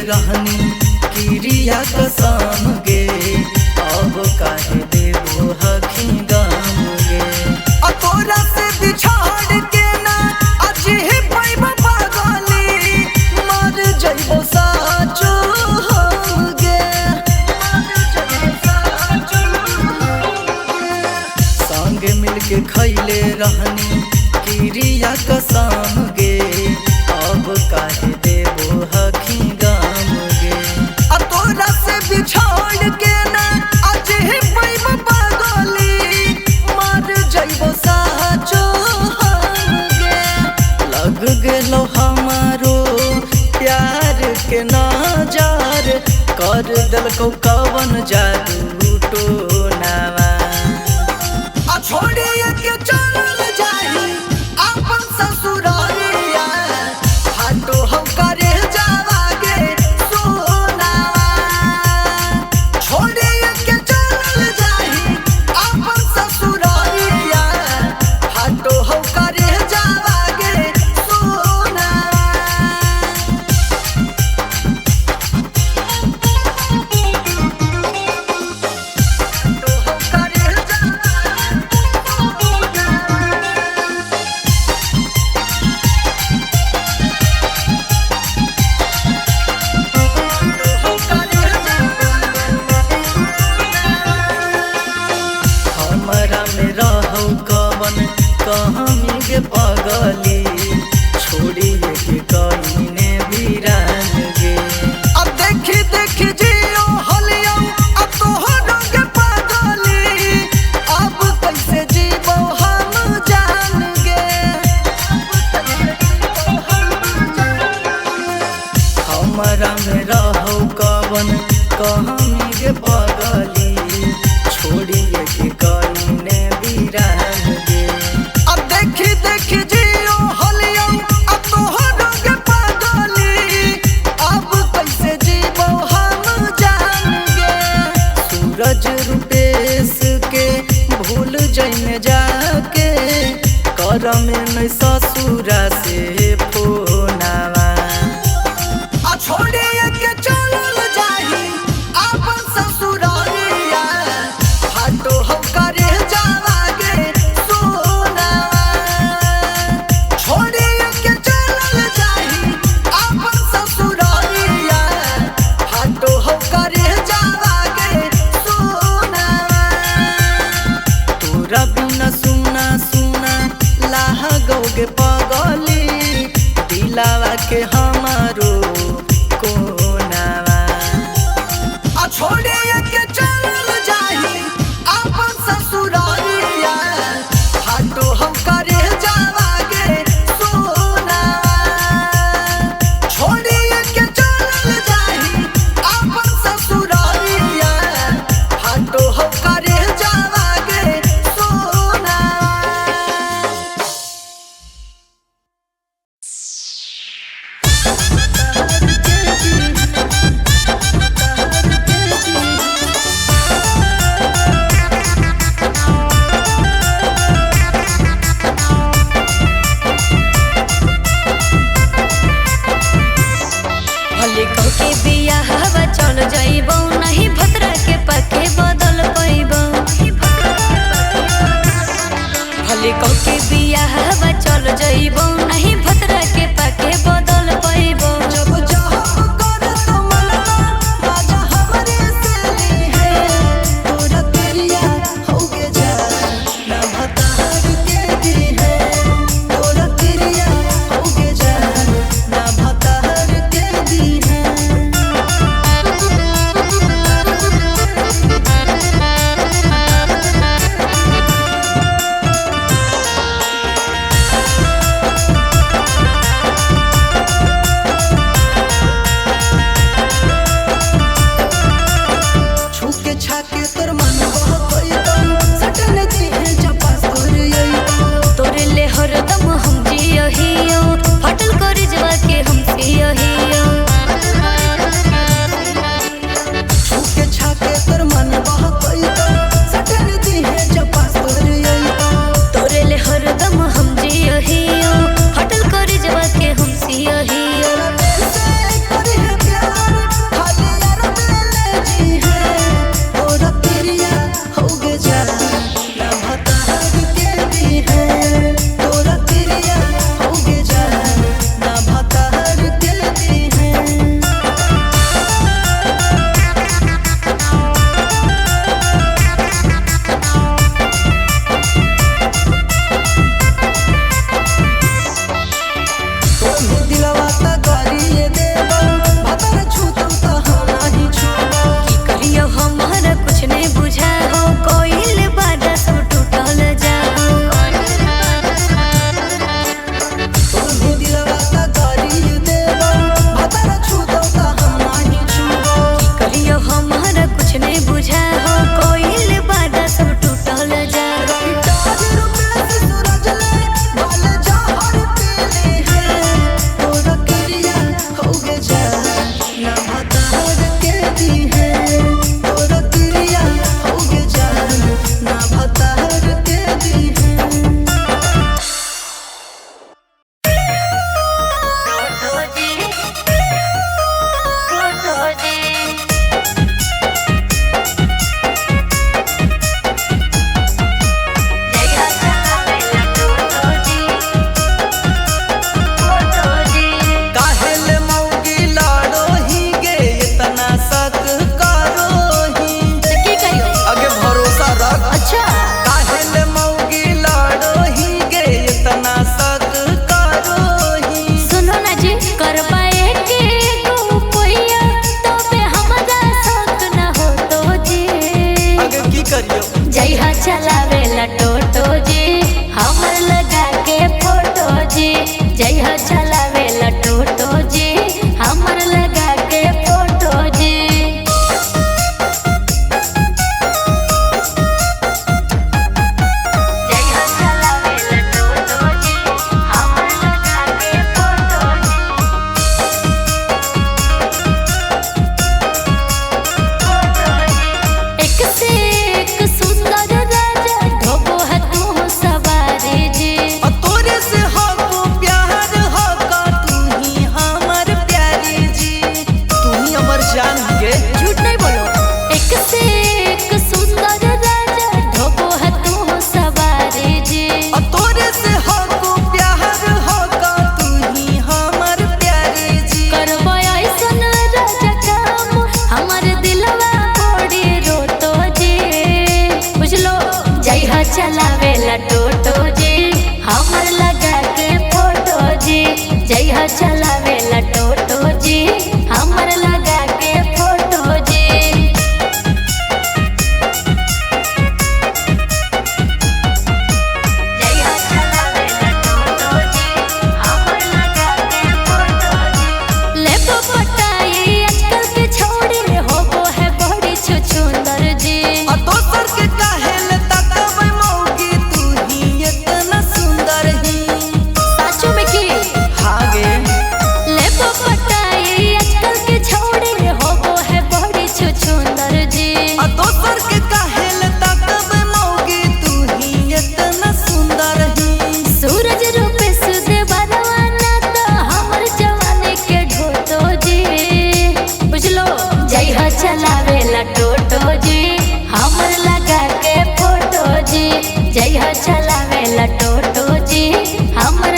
रहनी क्रिया कसम गे, अब काहे देबो हखी गम गे। तोरा से बिछाड़ के ना आज ही पैबा पागली, मर जइबो साचो हो गे। संग मिलके खैले रहनी क्रिया कसम गे, अब काहे देबो हखी गम गे। तोरा से बिछाड़ के ना आज ही पैबा पागली, मर जइबो साचो हो गे। लग गेलो हमारो प्यार के नजर, कर देलको कवन जादू टोनावा। छोड़िए के चलल जाही अपन ससुरालिया, हाटो हम करे जावागे सोनावा। छोड़िए के चलल जाही अपन ससुरालिया, हाटो हम करे जावागे सोनावा। हमरा में रहौ कवन कहानी गे पगली, छोड़िए के कहीने वीरान गे। अब देखी देखी जियो हलियो अब तोहरो गे पगली, अब कैसे जीवो हम जान गे। हमरा में रहौ कवन कहानी गे पगली, छोड़िए के कहीने वीरान गे। अब देखी देखी जियो हलियो अब तोहरो गे पगली, अब कैसे जीवो हम जान गे। सूरज रूपेश के भूल जइने जाके, करम में ससुरा से फोनावा। छोड़िए के चलल जाही अपन ससुरालिया, हाटो हम करे जावागे सोनावा। छोड़िए के चलल जाही अपन ससुरालिया, हाटो हम करे जावागे सोनावा। तोरा बिना सुना सुना लागोगे पगली, दिलावा के हमारो कोनावा। छोड़िए के चलल जाही अपन ससुरालिया, हाटो हम करे जावागे सोनावा। छोड़िए के चलल जाही अपन ससुरालिया, हाटो हम करे जावागे सोनावा। भले कह के बियाह हवा चल जाइबो, नहीं भतरा के पके बदल पाइबो। भले कह के बियाह हवा चल जाइबो, नहीं भतरा के पके बदल पाइबो। जब जहाँ कर तो मनवा राजा हमरे से ली है, तोरा क्रिया होगे जा ना भतार के दी है। तोरा क्रिया होगे जा ना भतार के दी है। जय हो चलावेला टोटो जी हमरा